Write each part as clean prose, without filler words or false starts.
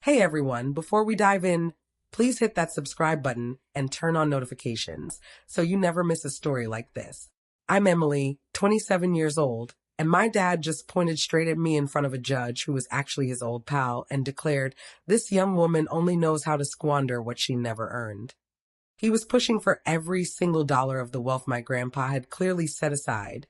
Hey everyone, before we dive in, please hit that subscribe button and turn on notifications so you never miss a story like this. I'm Emily, 27 years old, and my dad just pointed straight at me in front of a judge who was actually his old pal and declared, "This young woman only knows how to squander what she never earned." He was pushing for every single dollar of the wealth my grandpa had clearly set aside,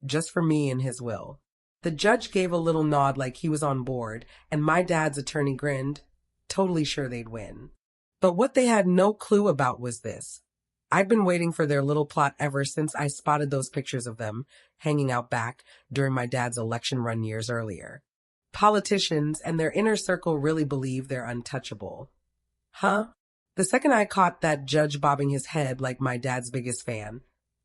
just for me in his will. The judge gave a little nod like he was on board, and my dad's attorney grinned, totally sure they'd win. But what they had no clue about was this. I'd been waiting for their little plot ever since I spotted those pictures of them hanging out back during my dad's election run years earlier. Politicians and their inner circle really believe they're untouchable. Huh? The second I caught that judge bobbing his head like my dad's biggest fan,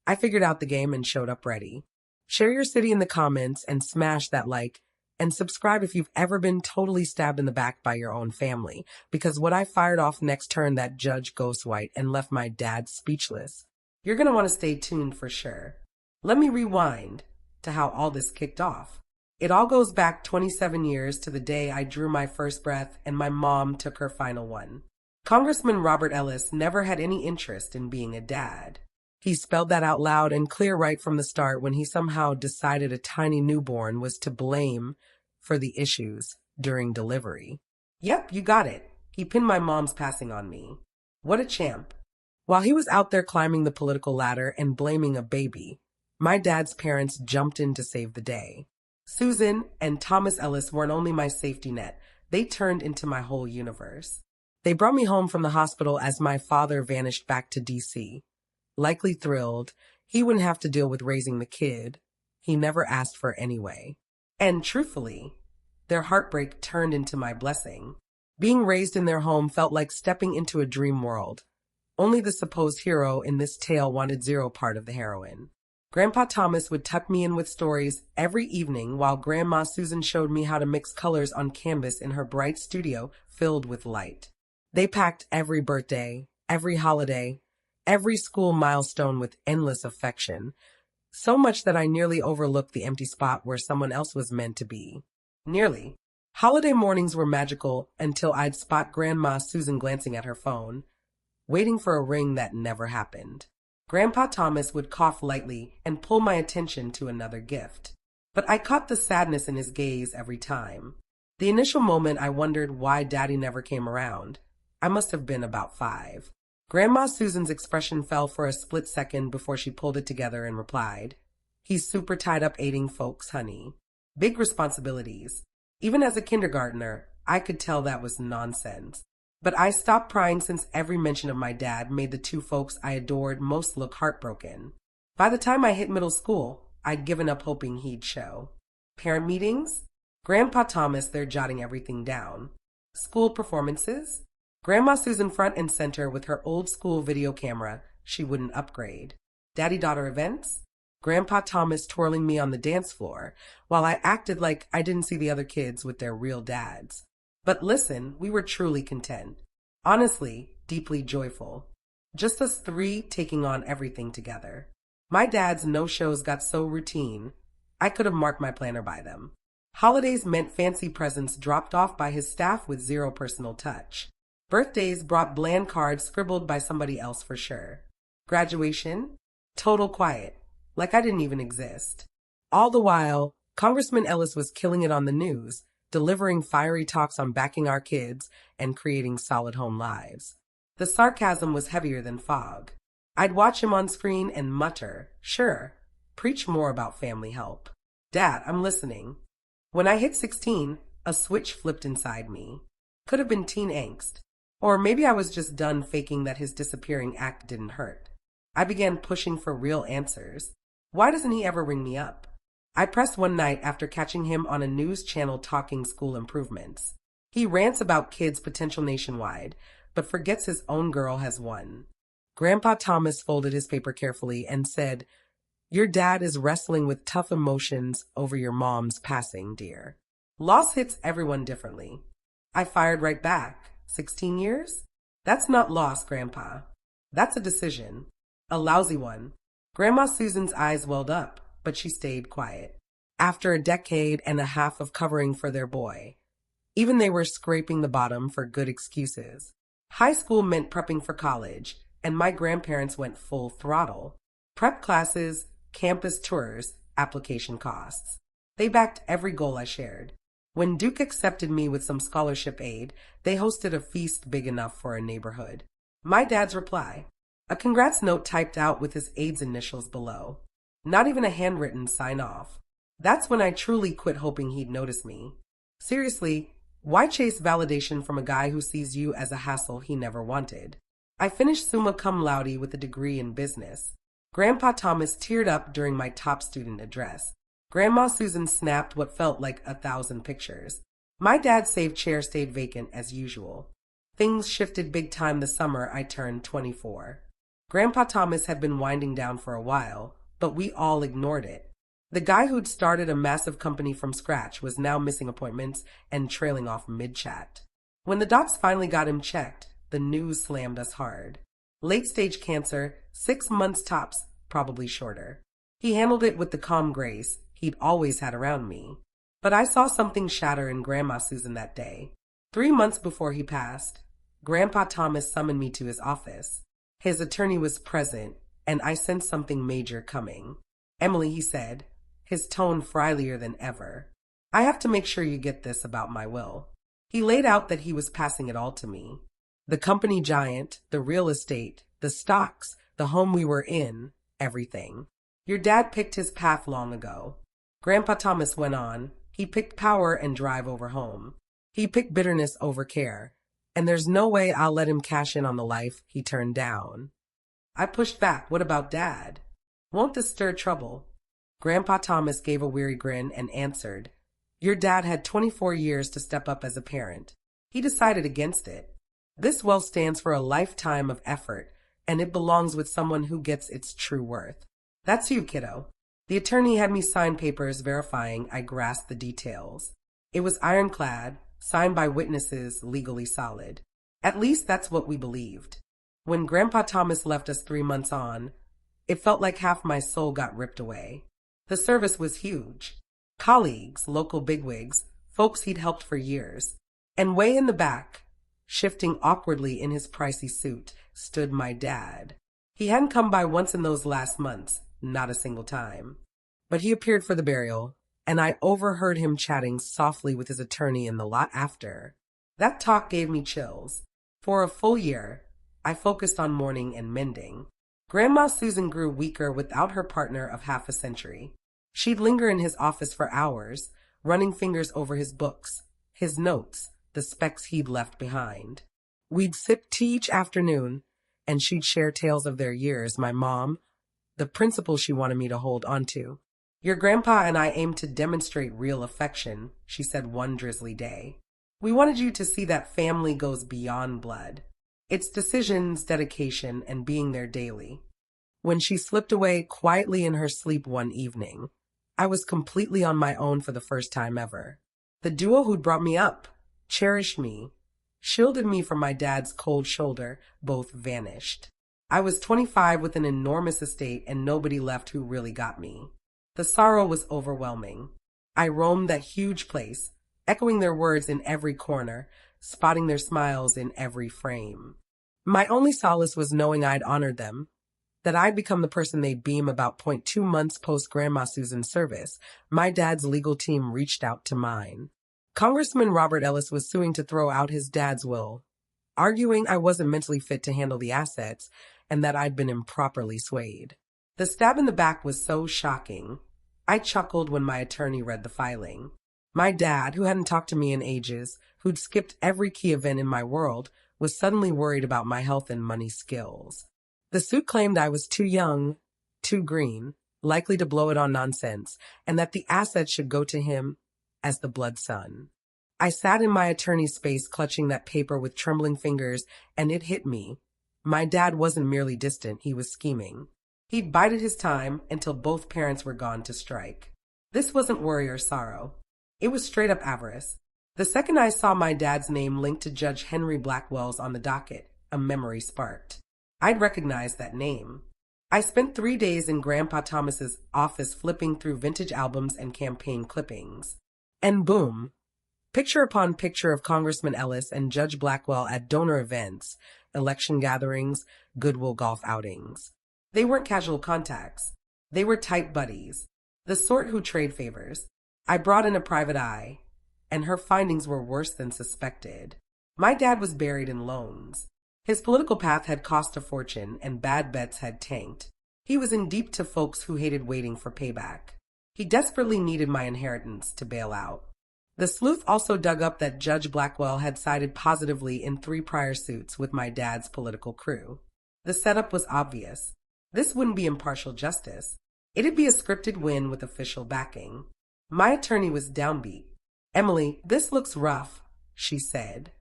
I figured out the game and showed up ready. Share your city in the comments and smash that like, and subscribe if you've ever been totally stabbed in the back by your own family, because what I fired off next turned that judge ghost white and left my dad speechless. You're going to want to stay tuned for sure. Let me rewind to how all this kicked off. It all goes back 27 years to the day I drew my first breath and my mom took her final one. Congressman Robert Ellis never had any interest in being a dad. He spelled that out loud and clear right from the start when he somehow decided a tiny newborn was to blame for the issues during delivery. Yep, you got it. He pinned my mom's passing on me. What a champ. While he was out there climbing the political ladder and blaming a baby, my dad's parents jumped in to save the day. Susan and Thomas Ellis weren't only my safety net, they turned into my whole universe. They brought me home from the hospital as my father vanished back to D.C., likely thrilled he wouldn't have to deal with raising the kid he never asked for anyway. And truthfully, their heartbreak turned into my blessing. Being raised in their home felt like stepping into a dream world. Only the supposed hero in this tale wanted zero part of the heroine. Grandpa Thomas would tuck me in with stories every evening while Grandma Susan showed me how to mix colors on canvas in her bright studio filled with light. They packed every birthday, every holiday, every school milestone with endless affection, so much that I nearly overlooked the empty spot where someone else was meant to be. Nearly. Holiday mornings were magical until I'd spot Grandma Susan glancing at her phone, waiting for a ring that never happened. Grandpa Thomas would cough lightly and pull my attention to another gift. But I caught the sadness in his gaze every time. The initial moment I wondered why Daddy never came around. I must have been about 5. Grandma Susan's expression fell for a split second before she pulled it together and replied, "He's super tied up aiding folks, honey. Big responsibilities." Even as a kindergartner, I could tell that was nonsense. But I stopped prying since every mention of my dad made the two folks I adored most look heartbroken. By the time I hit middle school, I'd given up hoping he'd show. Parent meetings? Grandpa Thomas there jotting everything down. School performances? Grandma Susan front and center with her old school video camera she wouldn't upgrade. Daddy-daughter events? Grandpa Thomas twirling me on the dance floor while I acted like I didn't see the other kids with their real dads. But listen, we were truly content. Honestly, deeply joyful. Just us 3 taking on everything together. My dad's no-shows got so routine, I could have marked my planner by them. Holidays meant fancy presents dropped off by his staff with zero personal touch. Birthdays brought bland cards scribbled by somebody else for sure. Graduation? Total quiet, like I didn't even exist. All the while, Congressman Ellis was killing it on the news, delivering fiery talks on backing our kids and creating solid home lives. The sarcasm was heavier than fog. I'd watch him on screen and mutter, "Sure, preach more about family help. Dad, I'm listening." When I hit 16, a switch flipped inside me. Could have been teen angst. Or maybe I was just done faking that his disappearing act didn't hurt. I began pushing for real answers. Why doesn't he ever ring me up? I pressed one night after catching him on a news channel talking school improvements. He rants about kids' potential nationwide, but forgets his own girl has one. Grandpa Thomas folded his paper carefully and said, "Your dad is wrestling with tough emotions over your mom's passing, dear. Loss hits everyone differently." I fired right back. 16 years? That's not loss, Grandpa. That's a decision. A lousy one. Grandma Susan's eyes welled up, but she stayed quiet. After a decade and a half of covering for their boy, Even they were scraping the bottom for good excuses. High school meant prepping for college, and my grandparents went full throttle. Prep classes, campus tours, application costs. They backed every goal I shared. When Duke accepted me with some scholarship aid, they hosted a feast big enough for a neighborhood. My dad's reply: a congrats note typed out with his aide's initials below. Not even a handwritten sign-off. That's when I truly quit hoping he'd notice me. Seriously, why chase validation from a guy who sees you as a hassle he never wanted? I finished summa cum laude with a degree in business. Grandpa Thomas teared up during my top student address. Grandma Susan snapped what felt like 1,000 pictures. My dad's saved chair stayed vacant as usual. Things shifted big time the summer I turned 24. Grandpa Thomas had been winding down for a while, but we all ignored it. The guy who'd started a massive company from scratch was now missing appointments and trailing off mid-chat. When the docs finally got him checked, the news slammed us hard. Late-stage cancer, 6 months tops, probably shorter. He handled it with the calm grace he'd always had around me. But I saw something shatter in Grandma Susan that day. 3 months before he passed, Grandpa Thomas summoned me to his office. His attorney was present, and I sensed something major coming. "Emily," he said, his tone friendlier than ever, "I have to make sure you get this about my will." He laid out that he was passing it all to me. The company giant, the real estate, the stocks, the home we were in, everything. "Your dad picked his path long ago." Grandpa Thomas went on. "He picked power and drive over home. He picked bitterness over care. And there's no way I'll let him cash in on the life he turned down." I pushed back. "What about Dad? Won't this stir trouble?" Grandpa Thomas gave a weary grin and answered, "Your dad had 24 years to step up as a parent. He decided against it. This wealth stands for a lifetime of effort, and it belongs with someone who gets its true worth. That's you, kiddo." The attorney had me sign papers verifying I grasped the details. It was ironclad, signed by witnesses legally solid. At least that's what we believed. When Grandpa Thomas left us 3 months on, it felt like half my soul got ripped away. The service was huge. Colleagues, local bigwigs, folks he'd helped for years. And way in the back, shifting awkwardly in his pricey suit, stood my dad. He hadn't come by once in those last months, not a single time. But he appeared for the burial, and I overheard him chatting softly with his attorney in the lot after. That talk gave me chills. For a full year, I focused on mourning and mending. Grandma Susan grew weaker without her partner of half a century. She'd linger in his office for hours, running fingers over his books, his notes, the specks he'd left behind. We'd sip tea each afternoon, and she'd share tales of their years, my mom, the principle she wanted me to hold onto. "Your grandpa and I aim to demonstrate real affection," she said one drizzly day. "We wanted you to see that family goes beyond blood. It's decisions, dedication, and being there daily." When she slipped away quietly in her sleep one evening, I was completely on my own for the first time ever. The duo who'd brought me up, cherished me, shielded me from my dad's cold shoulder, both vanished. I was 25 with an enormous estate and nobody left who really got me. The sorrow was overwhelming. I roamed that huge place, echoing their words in every corner, spotting their smiles in every frame. My only solace was knowing I'd honored them, that I'd become the person they'd beam about. 2 months post Grandma Susan's service, my dad's legal team reached out to mine. Congressman Robert Ellis was suing to throw out his dad's will, arguing I wasn't mentally fit to handle the assets and that I'd been improperly swayed. The stab in the back was so shocking. I chuckled when my attorney read the filing. My dad, who hadn't talked to me in ages, who'd skipped every key event in my world, was suddenly worried about my health and money skills. The suit claimed I was too young, too green, likely to blow it on nonsense, and that the assets should go to him as the blood son. I sat in my attorney's space clutching that paper with trembling fingers, and it hit me. My dad wasn't merely distant, he was scheming. He'd bided his time until both parents were gone to strike. This wasn't worry or sorrow. It was straight-up avarice. The second I saw my dad's name linked to Judge Henry Blackwell's on the docket, a memory sparked. I'd recognized that name. I spent 3 days in Grandpa Thomas's office flipping through vintage albums and campaign clippings. And boom, Picture upon picture of Congressman Ellis and Judge Blackwell at donor events, election gatherings, Goodwill golf outings. They weren't casual contacts. They were tight buddies, the sort who trade favors. I brought in a private eye, and her findings were worse than suspected. My dad was buried in loans. His political path had cost a fortune, and bad bets had tanked. He was in deep to folks who hated waiting for payback. He desperately needed my inheritance to bail out. The sleuth also dug up that Judge Blackwell had sided positively in 3 prior suits with my dad's political crew. The setup was obvious. This wouldn't be impartial justice. It'd be a scripted win with official backing. My attorney was downbeat. "Emily, this looks rough," she said,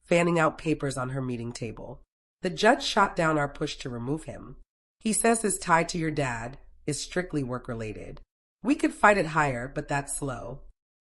fanning out papers on her meeting table. "The judge shot down our push to remove him. He says his tie to your dad is strictly work-related. We could fight it higher, but that's slow.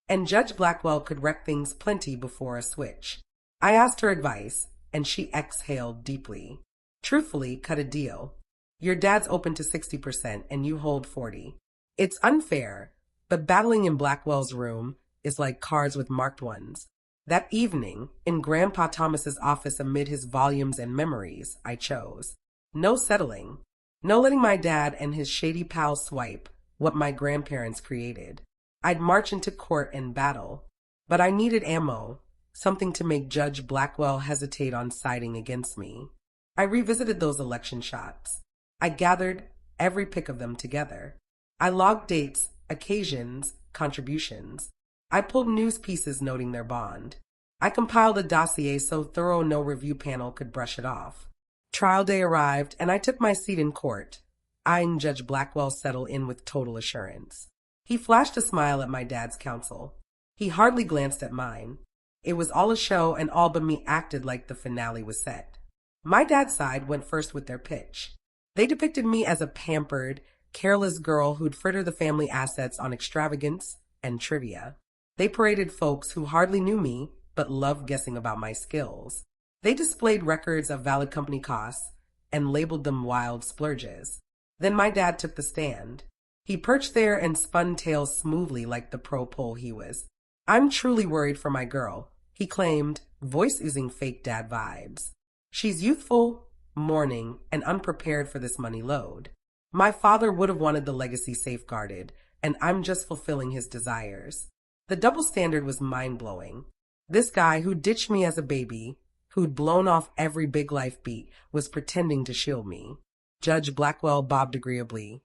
And Judge Blackwell could wreck things plenty before a switch." I asked her advice, and she exhaled deeply. "Truthfully, cut a deal. Your dad's open to 60% and you hold 40. It's unfair, but battling in Blackwell's room is like cards with marked ones. That evening, in Grandpa Thomas's office amid his volumes and memories, I chose. No settling. No letting my dad and his shady pal swipe what my grandparents created. I'd march into court and battle. But I needed ammo, something to make Judge Blackwell hesitate on siding against me. I revisited those election shots. I gathered every pick of them together. I logged dates, occasions, contributions. I pulled news pieces noting their bond. I compiled a dossier so thorough no review panel could brush it off. Trial day arrived, and I took my seat in court, eyeing Judge Blackwell settle in with total assurance. He flashed a smile at my dad's counsel. He hardly glanced at mine. It was all a show, and all but me acted like the finale was set. My dad's side went first with their pitch. They depicted me as a pampered, careless girl who'd fritter the family assets on extravagance and trivia. They paraded folks who hardly knew me, but loved guessing about my skills. They displayed records of valid company costs and labeled them wild splurges. Then my dad took the stand. He perched there and spun tales smoothly like the pro pole he was. "I'm truly worried for my girl," he claimed, voice oozing fake dad vibes. "She's youthful, mourning, and unprepared for this money load. My father would have wanted the legacy safeguarded, and I'm just fulfilling his desires." The double standard was mind-blowing. This guy who ditched me as a baby, who'd blown off every big life beat, was pretending to shield me. Judge Blackwell bobbed agreeably,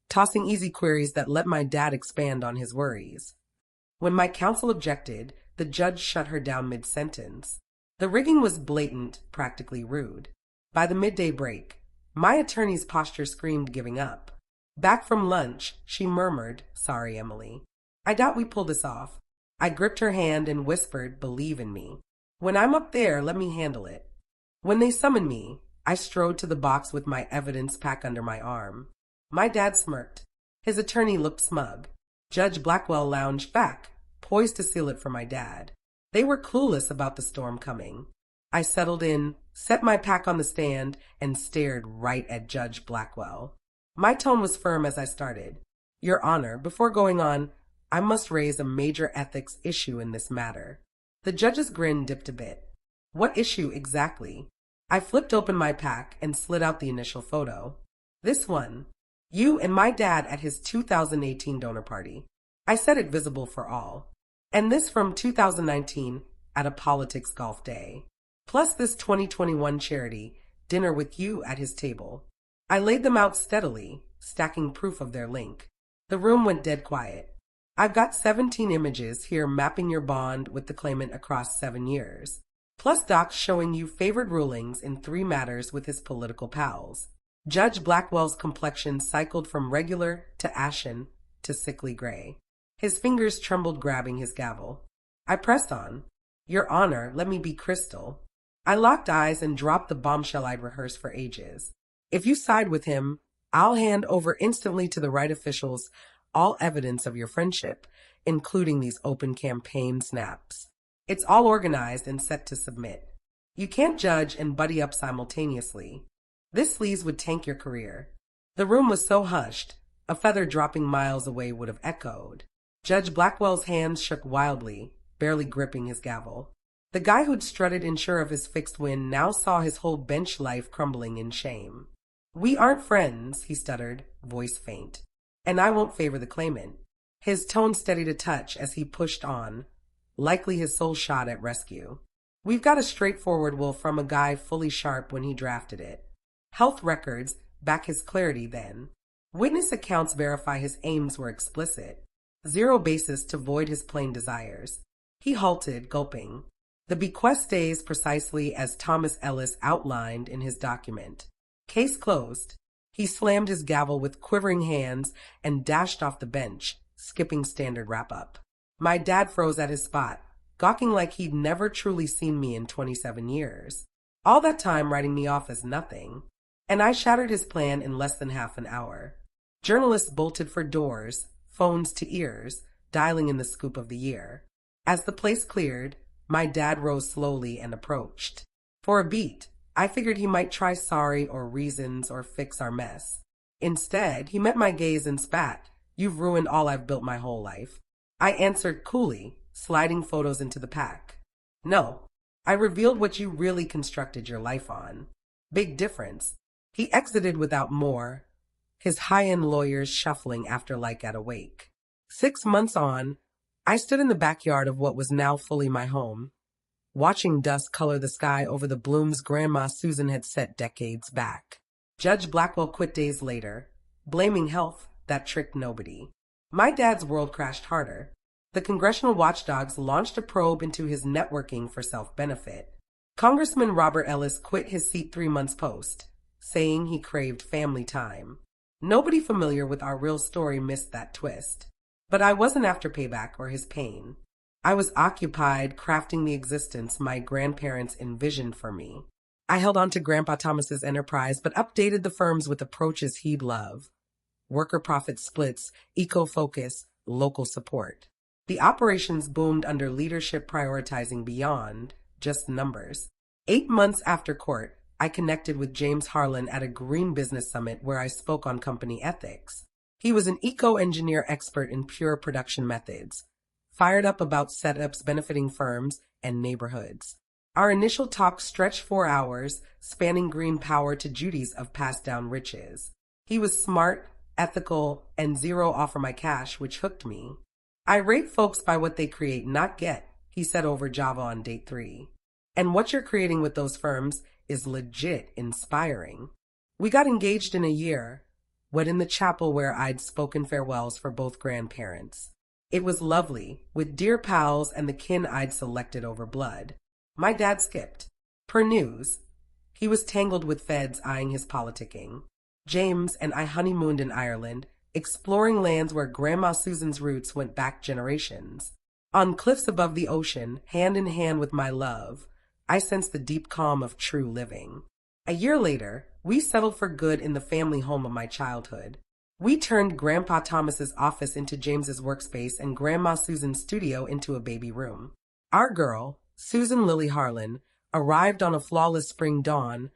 tossing easy queries that let my dad expand on his worries. When my counsel objected, the judge shut her down mid-sentence. The rigging was blatant, practically rude. By the midday break, my attorney's posture screamed giving up. Back from lunch, she murmured, "Sorry, Emily. I doubt we pulled this off." I gripped her hand and whispered, "Believe in me. When I'm up there, let me handle it." When they summoned me, I strode to the box with my evidence pack under my arm. My dad smirked. His attorney looked smug. Judge Blackwell lounged back, poised to seal it for my dad. They were clueless about the storm coming. I settled in, set my pack on the stand, and stared right at Judge Blackwell. My tone was firm as I started. "Your Honor, before going on, I must raise a major ethics issue in this matter." The judge's grin dipped a bit. "What issue exactly?" I flipped open my pack and slid out the initial photo. "This one. You and my dad at his 2018 donor party." I set it visible for all. "And this from 2019 at a politics golf day. Plus this 2021 charity dinner with you at his table." I laid them out steadily, stacking proof of their link. The room went dead quiet. "I've got 17 images here mapping your bond with the claimant across 7 years, plus docs showing you favored rulings in 3 matters with his political pals." Judge Blackwell's complexion cycled from regular to ashen to sickly gray. His fingers trembled grabbing his gavel. I pressed on. "Your Honor, let me be crystal." I locked eyes and dropped the bombshell I'd rehearsed for ages. "If you side with him, I'll hand over instantly to the right officials all evidence of your friendship, including these open campaign snaps. It's all organized and set to submit. You can't judge and buddy up simultaneously. This sleaze would tank your career." The room was so hushed, a feather dropping miles away would have echoed. Judge Blackwell's hands shook wildly, barely gripping his gavel. The guy who'd strutted in sure of his fixed win now saw his whole bench life crumbling in shame. "We aren't friends," he stuttered, voice faint. "And I won't favor the claimant." His tone steadied a touch as he pushed on, likely his sole shot at rescue. "We've got a straightforward will from a guy fully sharp when he drafted it. Health records back his clarity then. Witness accounts verify his aims were explicit. Zero basis to void his plain desires." He halted, gulping. "The bequest stays precisely as Thomas Ellis outlined in his document. Case closed." He slammed his gavel with quivering hands and dashed off the bench, skipping standard wrap-up. My dad froze at his spot, gawking like he'd never truly seen me in 27 years. All that time writing me off as nothing. And I shattered his plan in less than half an hour. Journalists bolted for doors, phones to ears, dialing in the scoop of the year. As the place cleared, my dad rose slowly and approached. For a beat, I figured he might try sorry or reasons or fix our mess. Instead, he met my gaze and spat, "You've ruined all I've built my whole life." I answered coolly, sliding photos into the pack. "No, I revealed what you really constructed your life on. Big difference." He exited without more, his high-end lawyers shuffling after like at a wake. 6 months on, I stood in the backyard of what was now fully my home, watching dust color the sky over the blooms Grandma Susan had set decades back. Judge Blackwell quit days later, blaming health that tricked nobody. My dad's world crashed harder. The congressional watchdogs launched a probe into his networking for self-benefit. Congressman Robert Ellis quit his seat 3 months post, saying he craved family time. Nobody familiar with our real story missed that twist. But I wasn't after payback or his pain. I was occupied crafting the existence my grandparents envisioned for me. I held on to Grandpa Thomas's enterprise, but updated the firms with approaches he'd love. Worker profit splits, eco-focus, local support. The operations boomed under leadership prioritizing beyond just numbers. 8 months after court, I connected with James Harlan at a green business summit where I spoke on company ethics. He was an eco-engineer expert in pure production methods, fired up about setups benefiting firms and neighborhoods. Our initial talk stretched 4 hours, spanning green power to duties of passed-down riches. He was smart, ethical, and zero offer my cash, which hooked me. "I rate folks by what they create, not get," he said over Java on date 3. "And what you're creating with those firms is legit inspiring." We got engaged in a year, wed in the chapel where I'd spoken farewells for both grandparents. It was lovely, with dear pals and the kin I'd selected over blood. My dad skipped. Per news, he was tangled with feds eyeing his politicking. James and I honeymooned in Ireland, exploring lands where Grandma Susan's roots went back generations. On cliffs above the ocean, hand in hand with my love, I sensed the deep calm of true living. A year later, we settled for good in the family home of my childhood. We turned Grandpa Thomas's office into James's workspace and Grandma Susan's studio into a baby room. Our girl, Susan Lily Harlan, arrived on a flawless spring dawn,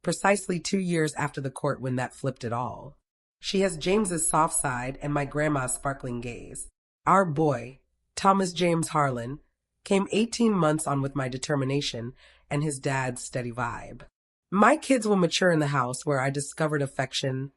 precisely 2 years after the court when that flipped it all. She has James's soft side and my grandma's sparkling gaze. Our boy, Thomas James Harlan, came 18 months on with my determination and his dad's steady vibe. My kids will mature in the house where I discovered affection,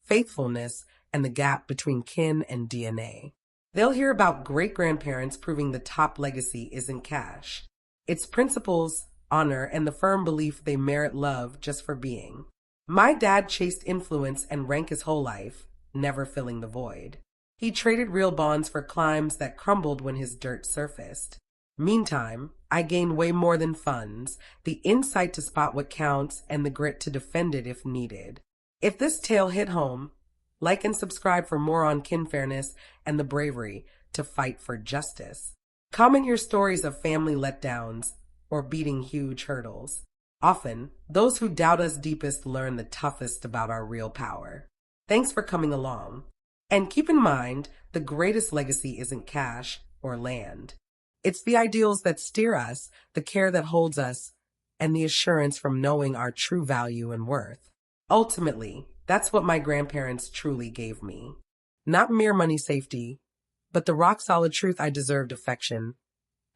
faithfulness, and the gap between kin and DNA. They'll hear about great-grandparents proving the top legacy isn't cash. It's principles, honor, and the firm belief they merit love just for being. My dad chased influence and rank his whole life, never filling the void. He traded real bonds for climbs that crumbled when his dirt surfaced. Meantime, I gained way more than funds, the insight to spot what counts and the grit to defend it if needed. If this tale hit home, like and subscribe for more on kin fairness and the bravery to fight for justice. Comment your stories of family letdowns or beating huge hurdles. Often, those who doubt us deepest learn the toughest about our real power. Thanks for coming along. And keep in mind, the greatest legacy isn't cash or land. It's the ideals that steer us, the care that holds us, and the assurance from knowing our true value and worth. Ultimately, that's what my grandparents truly gave me. Not mere money safety, but the rock-solid truth I deserved affection,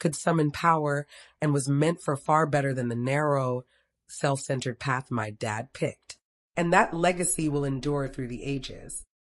could summon power, and was meant for far better than the narrow, self-centered path my dad picked. And that legacy will endure through the ages.